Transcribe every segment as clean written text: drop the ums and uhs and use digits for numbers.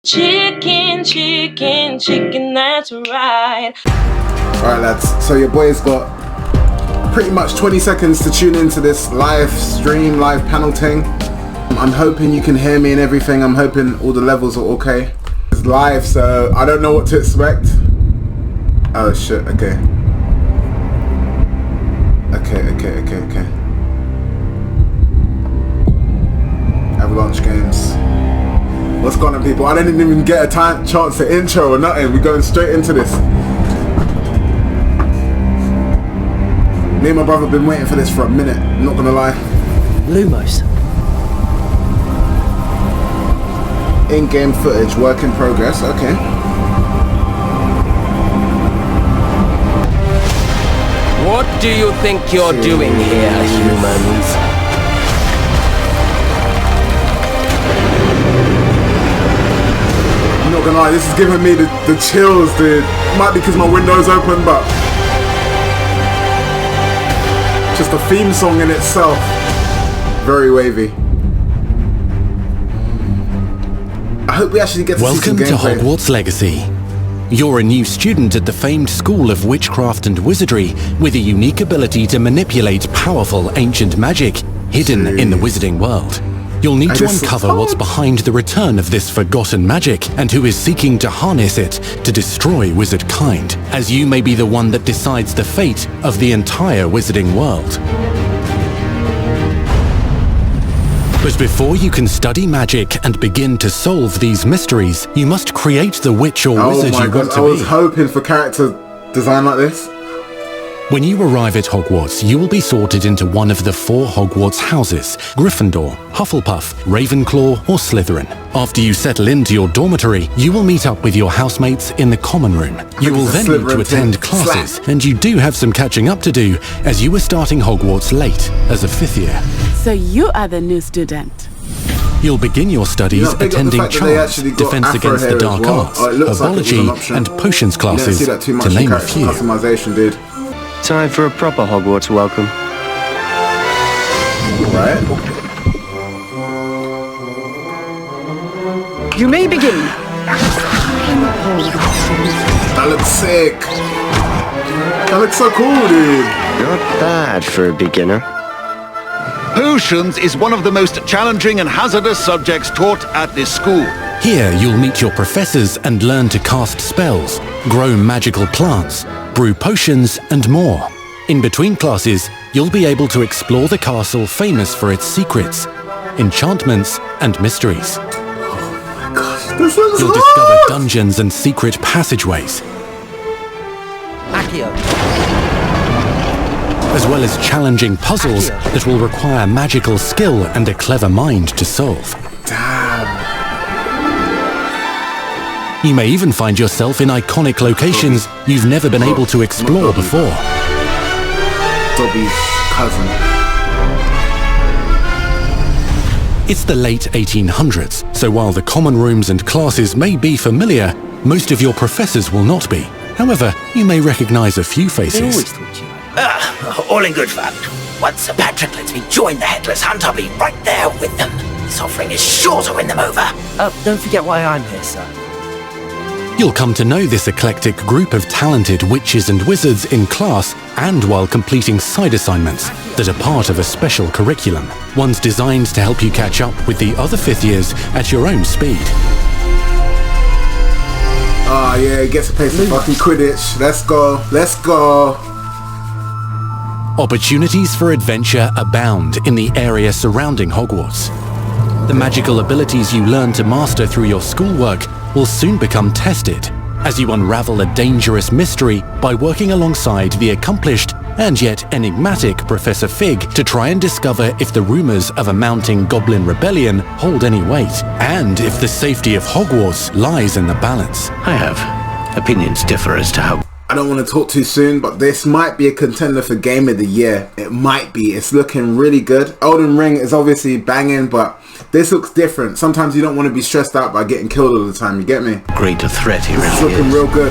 Chicken, chicken, chicken, that's right. Alright lads, so your boy's got pretty much 20 seconds to tune into this live stream, live panel thing. I'm hoping you can hear me and everything. I'm hoping all the levels are okay. It's live, so I don't know what to expect. Oh shit, okay. Okay. Avalanche games. What's going on, people? I didn't even get a chance to intro or nothing. We're going straight into this. Me and my brother have been waiting for this for a minute, I'm not gonna lie. Lumos. In-game footage, work in progress, okay. What do you think you're doing here, humans? I'm not gonna lie, this is giving me the chills, dude. Might be because my window's open, but just the theme song in itself, very wavy. I hope we actually get to see some gameplay. Welcome to Hogwarts Legacy. You're a new student at the famed School of Witchcraft and Wizardry with a unique ability to manipulate powerful ancient magic hidden in the wizarding world. You'll need to uncover what's behind the return of this forgotten magic and who is seeking to harness it to destroy wizard kind, as you may be the one that decides the fate of the entire wizarding world. But before you can study magic and begin to solve these mysteries, you must create the witch or wizard you want to be. I was hoping for character design like this. When you arrive at Hogwarts, you will be sorted into one of the 4 Hogwarts houses: Gryffindor, Hufflepuff, Ravenclaw, or Slytherin. After you settle into your dormitory, you will meet up with your housemates in the common room. You will then need to attend classes, and you do have some catching up to do, as you were starting Hogwarts late as a 5th year. So you are the new student. You'll begin your studies attending charms, defense against the dark arts, herbology, and potions classes, to name a few. Customization, dude. Time for a proper Hogwarts welcome. Right. You may begin. That looks sick. That looks so cool, dude. Not bad for a beginner. Potions is one of the most challenging and hazardous subjects taught at this school. Here you'll meet your professors and learn to cast spells, grow magical plants, brew potions, and more. In between classes, you'll be able to explore the castle famous for its secrets, enchantments, and mysteries. Oh my gosh, this looks You'll discover dungeons and secret passageways, as well as challenging puzzles that will require magical skill and a clever mind to solve. Damn. You may even find yourself in iconic locations you've never been able to explore before. Dobby's cousin. It's the late 1800s, so while the common rooms and classes may be familiar, most of your professors will not be. However, you may recognize a few faces. All in good fun. Once Sir Patrick lets me join the Headless Hunt, I'll be right there with them. This offering is sure to win them over. Don't forget why I'm here, sir. You'll come to know this eclectic group of talented witches and wizards in class and while completing side assignments that are part of a special curriculum, ones designed to help you catch up with the other 5th years at your own speed. Oh yeah, he gets to play some fucking Quidditch. Let's go, let's go. Opportunities for adventure abound in the area surrounding Hogwarts. The magical abilities you learn to master through your schoolwork will soon become tested as you unravel a dangerous mystery by working alongside the accomplished and yet enigmatic Professor Fig to try and discover if the rumors of a mounting goblin rebellion hold any weight, and if the safety of Hogwarts lies in the balance. I have opinions differ as to how... I don't want to talk too soon, but this might be a contender for Game of the Year. It might be. It's looking really good. Elden Ring is obviously banging, but this looks different. Sometimes you don't want to be stressed out by getting killed all the time, you get me? Greater threat he really is. It's looking real good.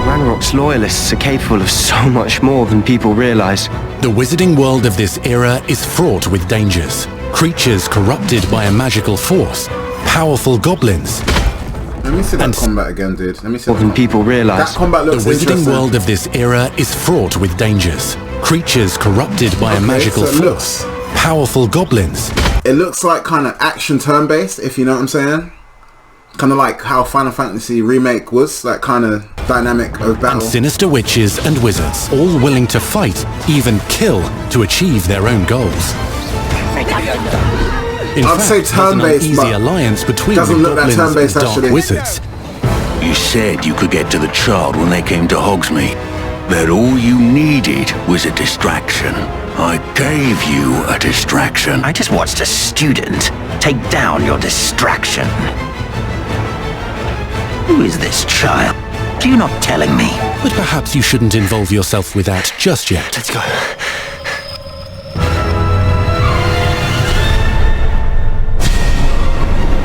Ranrock Hogwarts loyalists are capable of so much more than people realize. The wizarding world of this era is fraught with dangers. Creatures corrupted by a magical force, powerful goblins. Let me see that combat again, dude. Let me see More than people realize. That combat looks The wizarding interesting. world of this era is fraught with dangers. Creatures corrupted by a magical force, powerful goblins. It looks like kind of action turn-based, if you know what I'm saying. Kind of like how Final Fantasy Remake was, that kind of dynamic of battle. And sinister witches and wizards, all willing to fight, even kill, to achieve their own goals. In I'd fact, say turn-based, easy but alliance between the doesn't look that goblins turn-based, and dark actually. wizards. You said you could get to the child when they came to Hogsmeade. That all you needed was a distraction. I gave you a distraction. I just watched a student take down your distraction. Who is this child? Do you not telling me? But perhaps you shouldn't involve yourself with that just yet. Let's go.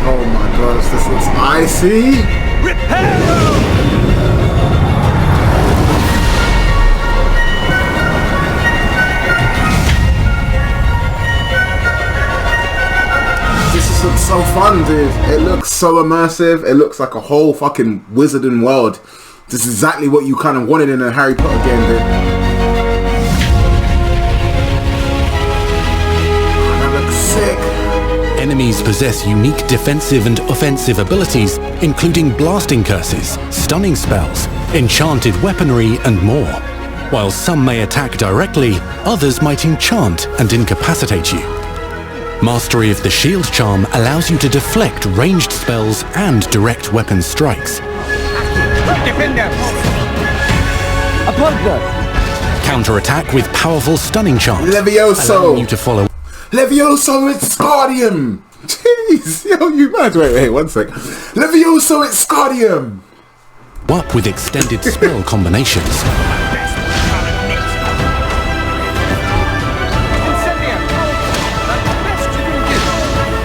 Oh my gosh, this looks icy. This looks so fun, dude. It looks so immersive. It looks like a whole fucking wizarding world. This is exactly what you kind of wanted in a Harry Potter game, dude. That looks sick. Enemies possess unique defensive and offensive abilities, including blasting curses, stunning spells, enchanted weaponry, and more. While some may attack directly, others might enchant and incapacitate you. Mastery of the shield charm allows you to deflect ranged spells and direct weapon strikes. Counterattack with powerful stunning charms, Levioso! allowing you to follow Levioso Wingardium! Jeez, yo, you mad? Wait, one sec. Levioso Wingardium! up with extended spell combinations.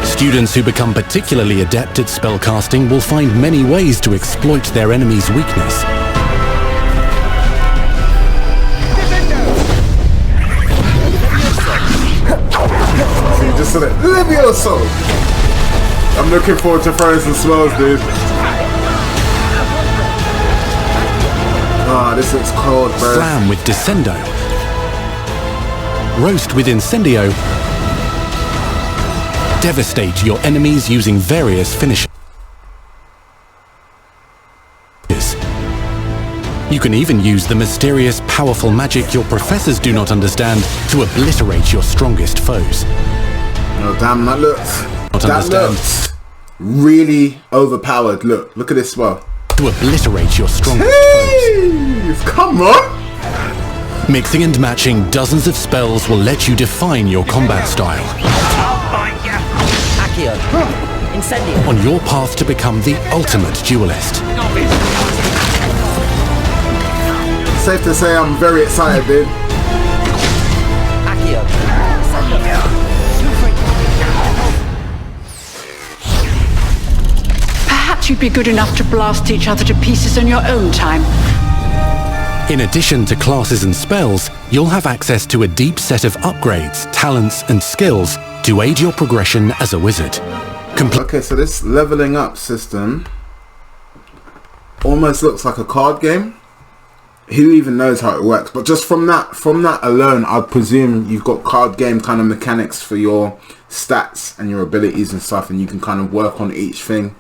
Students who become particularly adept at spellcasting will find many ways to exploit their enemy's weakness. See, just so that Levioso! I'm looking forward to throwing some spells, dude. Ah, this looks cold, bro. Slam with Descendo. Roast with Incendio. Devastate your enemies using various finishes. You can even use the mysterious, powerful magic your professors do not understand to obliterate your strongest foes. No, damn, that looks really overpowered. Look at this spell. To obliterate your strongest Jeez, come on! Mixing and matching dozens of spells will let you define your combat style. On your path to become the ultimate duelist. Safe to say I'm very excited, dude. Perhaps you'd be good enough to blast each other to pieces on your own time. In addition to classes and spells, you'll have access to a deep set of upgrades, talents, and skills to aid your progression as a wizard. Okay, so this leveling up system almost looks like a card game. Who even knows how it works? But just from that alone, I'd presume you've got card game kind of mechanics for your stats and your abilities and stuff, and you can kind of work on each thing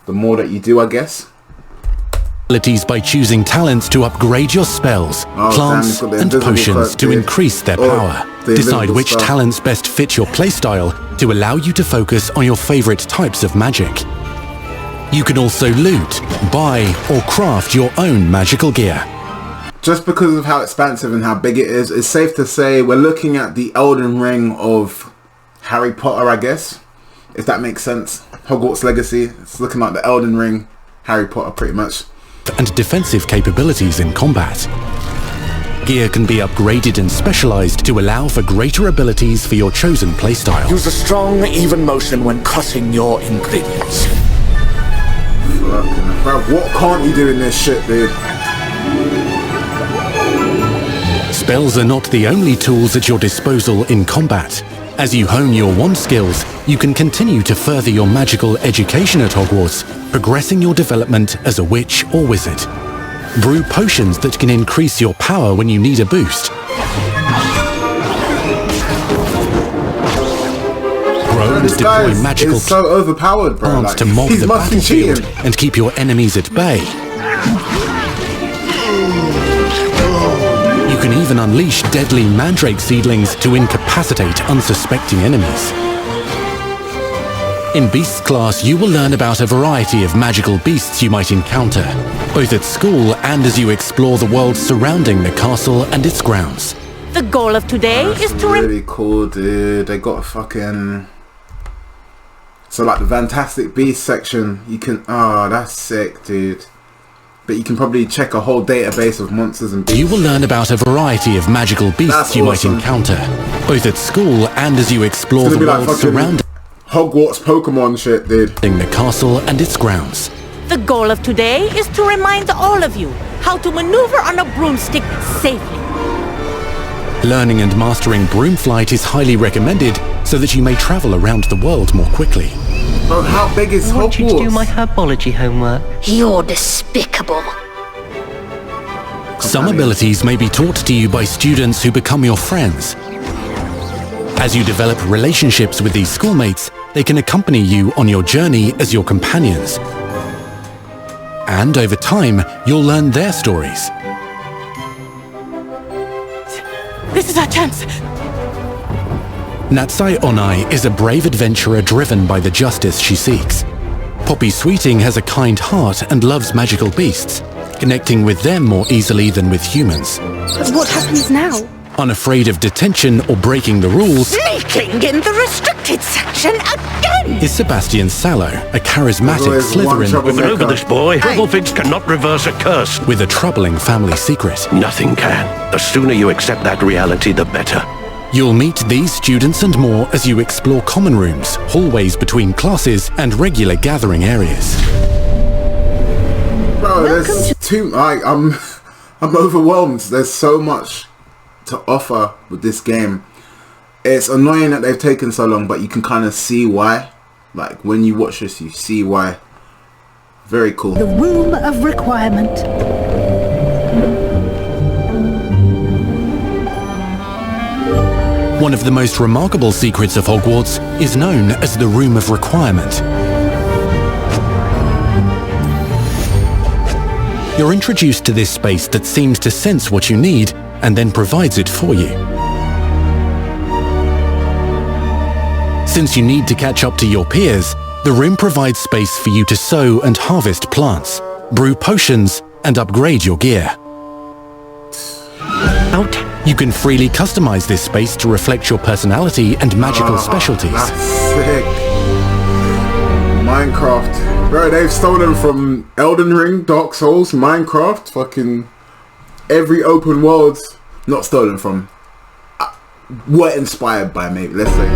the more that you do, I guess. Abilities by choosing talents to upgrade your spells, plants, and potions to increase their power. Decide which talents best fit your playstyle to allow you to focus on your favorite types of magic. You can also loot, buy, or craft your own magical gear. Just because of how expansive and how big it is, it's safe to say we're looking at the Elden Ring of Harry Potter, I guess. If that makes sense. Hogwarts Legacy. It's looking like the Elden Ring, Harry Potter pretty much. And defensive capabilities in combat. Gear can be upgraded and specialized to allow for greater abilities for your chosen playstyle. Use a strong, even motion when cutting your ingredients. Fucking bro, what can't you do in this shit, dude? Spells are not the only tools at your disposal in combat. As you hone your wand skills, you can continue to further your magical education at Hogwarts, progressing your development as a witch or wizard. Brew potions that can increase your power when you need a boost. Grow and deploy magical so overpowered, bro. plants to mob the battlefield and keep your enemies at bay. You can even unleash deadly mandrake seedlings to incapacitate unsuspecting enemies. In Beasts class, you will learn about a variety of magical beasts you might encounter, both at school and as you explore the world surrounding the castle and its grounds. The goal of today is to... really cool, dude. They got a fucking... So like the Fantastic Beasts section, you can... Oh, that's sick, dude. But you can probably check a whole database of monsters and beasts. You will learn about a variety of magical beasts you might encounter, both at school and as you explore the world surrounding Hogwarts Pokemon shit, dude. The castle and its grounds. The goal of today is to remind all of you how to maneuver on a broomstick safely. Learning and mastering broom flight is highly recommended so that you may travel around the world more quickly. Bro, how big is Hogwarts? I want you to do my herbology homework. You're despicable. Some abilities may be taught to you by students who become your friends. As you develop relationships with these schoolmates, they can accompany you on your journey as your companions. And over time, you'll learn their stories. This is our chance. Natsai Onai is a brave adventurer driven by the justice she seeks. Poppy Sweeting has a kind heart and loves magical beasts, connecting with them more easily than with humans. But what happens now? Unafraid of detention or breaking the rules, Sneaking in the restricted section again! is Sebastian Sallow, a charismatic Slytherin We've been over this, boy. Doublefix cannot reverse a curse. with a troubling family secret. Nothing can. The sooner you accept that reality, the better. You'll meet these students and more as you explore common rooms, hallways between classes, and regular gathering areas. Bro, there's too... I'm overwhelmed. There's so much to offer with this game. It's annoying that they've taken so long, but you can kind of see why. Like, when you watch this, you see why. Very cool. The Room of Requirement. One of the most remarkable secrets of Hogwarts is known as the Room of Requirement. You're introduced to this space that seems to sense what you need and then provides it for you. Since you need to catch up to your peers, the room provides space for you to sow and harvest plants, brew potions, and upgrade your gear. You can freely customize this space to reflect your personality and magical specialties. That's sick. Minecraft. Bro, they've stolen from Elden Ring, Dark Souls, Minecraft, fucking every open world. Not stolen from. Were inspired by, maybe, let's say.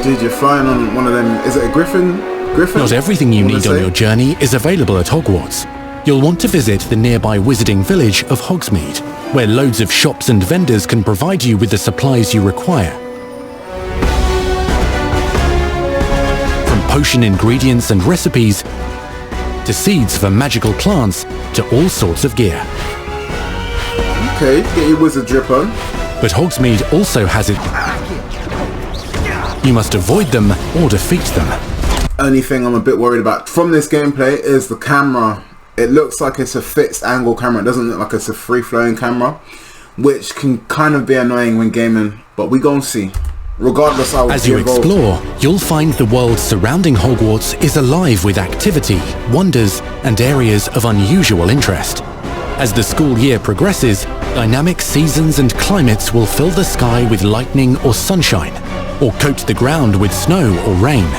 Dude, you're flying on one of them. Is it a griffin? Not everything you need on your journey is available at Hogwarts. You'll want to visit the nearby wizarding village of Hogsmeade, where loads of shops and vendors can provide you with the supplies you require. From potion ingredients and recipes, to seeds for magical plants, to all sorts of gear. Okay, get your wizard drip on. But Hogsmeade also has it. You must avoid them or defeat them. Only thing I'm a bit worried about from this gameplay is the camera. It looks like it's a fixed angle camera. It doesn't look like it's a free-flowing camera, which can kind of be annoying when gaming, but we gonna see. Regardless, as you explore, you'll find the world surrounding Hogwarts is alive with activity, wonders, and areas of unusual interest. As the school year progresses, dynamic seasons and climates will fill the sky with lightning or sunshine, or coat the ground with snow or rain.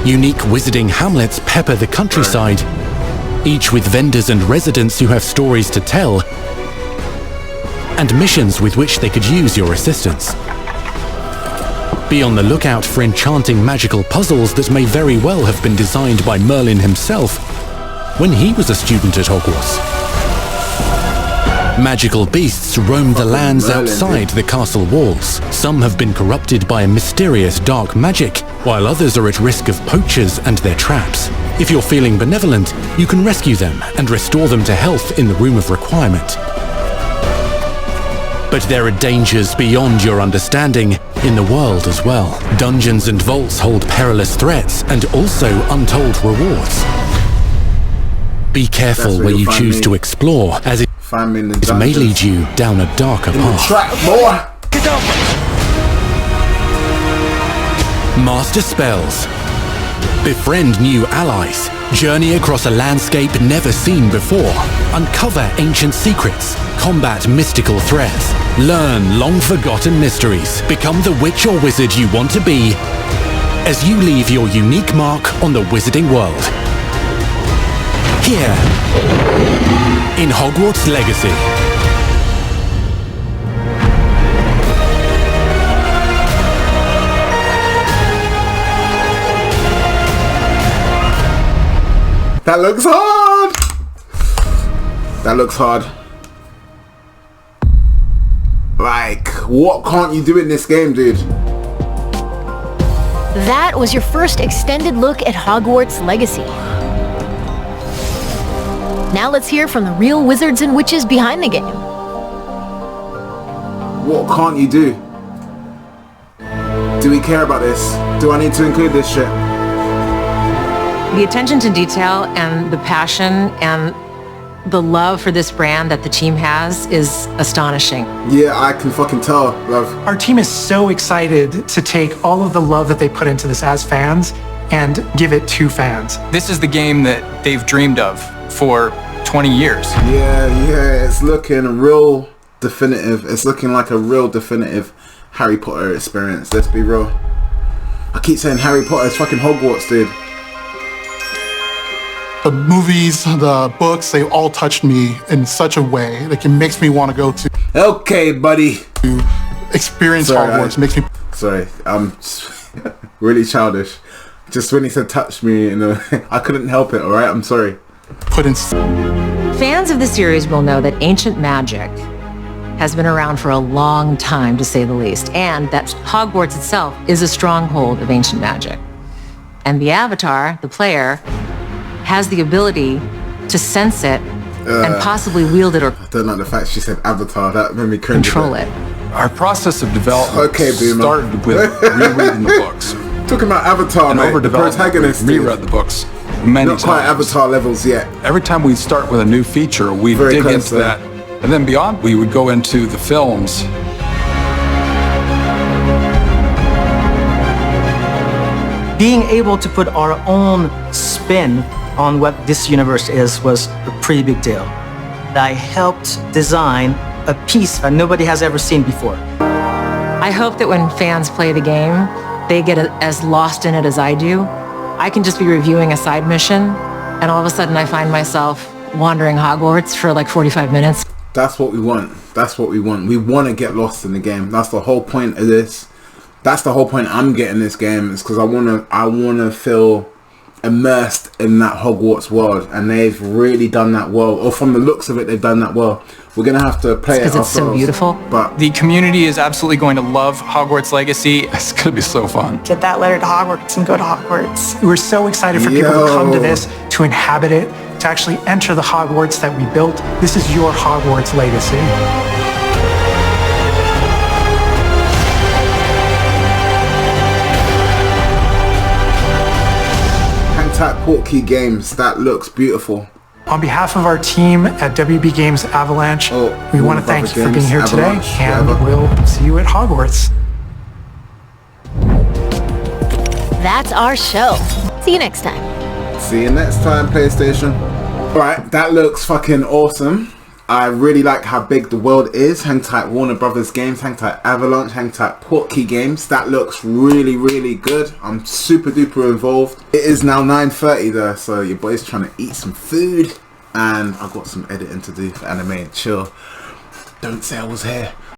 Unique wizarding hamlets pepper the countryside, each with vendors and residents who have stories to tell, and missions with which they could use your assistance. Be on the lookout for enchanting magical puzzles that may very well have been designed by Merlin himself, when he was a student at Hogwarts. Magical beasts roam the lands outside the castle walls. Some have been corrupted by a mysterious dark magic, while others are at risk of poachers and their traps. If you're feeling benevolent, you can rescue them and restore them to health in the Room of Requirement. But there are dangers beyond your understanding in the world as well. Dungeons and vaults hold perilous threats and also untold rewards. Be careful where you choose to explore, as it may lead you down a darker path. Master spells. Befriend new allies. Journey across a landscape never seen before. Uncover ancient secrets. Combat mystical threats. Learn long-forgotten mysteries. Become the witch or wizard you want to be as you leave your unique mark on the wizarding world. Here, in Hogwarts Legacy. That looks hard! That looks hard. Like, what can't you do in this game, dude? That was your first extended look at Hogwarts Legacy. Now let's hear from the real wizards and witches behind the game. What can't you do? Do we care about this? Do I need to include this shit? The attention to detail and the passion and the love for this brand that the team has is astonishing. Yeah, I can fucking tell, love. Our team is so excited to take all of the love that they put into this as fans and give it to fans. This is the game that they've dreamed of for 20 years. Yeah, it's looking real definitive. It's looking like a real definitive Harry Potter experience, let's be real. I keep saying Harry Potter is fucking Hogwarts, dude. The movies, the books, they all touched me in such a way. Like, it makes me want to go to... Okay, buddy. To experience Hogwarts. Makes me... Sorry, I'm really childish. Just when he said touch me, you know, I couldn't help it, alright? I'm sorry. Fans of the series will know that ancient magic has been around for a long time, to say the least, and that Hogwarts itself is a stronghold of ancient magic. And the Avatar, the player, has the ability to sense it and possibly wield it or I don't like the fact she said Avatar. That made me cringe. Control it. Our process of development Boomer. started with rereading the books. Talking about Avatar, and mate. over The protagonist. reread the books many Not quite times. Avatar levels yet. Every time we start with a new feature, we Very dig close, into that. And then beyond, we would go into the films. Being able to put our own spin on what this universe is was a pretty big deal. I helped design a piece that nobody has ever seen before. I hope that when fans play the game, they get as lost in it as I do. I can just be reviewing a side mission, and all of a sudden I find myself wandering Hogwarts for like 45 minutes. That's what we want. That's what we want. We want to get lost in the game. That's the whole point of this. That's the whole point I'm getting this game, is because I wanna feel immersed in that Hogwarts world, and they've really done that well. Or from the looks of it, they've done that well. We're gonna have to play it ourselves. Because it's so beautiful. But the community is absolutely going to love Hogwarts Legacy. It's gonna be so fun. Get that letter to Hogwarts and go to Hogwarts. We're so excited for people to come to this, to inhabit it, to actually enter the Hogwarts that we built. This is your Hogwarts Legacy. Portkey Games, that looks beautiful. On behalf of our team at WB Games Avalanche, we want to thank you for being here today, and we'll see you at Hogwarts. That's our show. See you next time. See you next time, PlayStation. Alright, that looks fucking awesome. I really like how big the world is. Hang tight Warner Brothers Games, hang tight Avalanche, hang tight Portkey Games. That looks really, really good. I'm super duper involved. It is now 9:30 though, so your boy's trying to eat some food. And I've got some editing to do for anime and chill. Don't say I was here.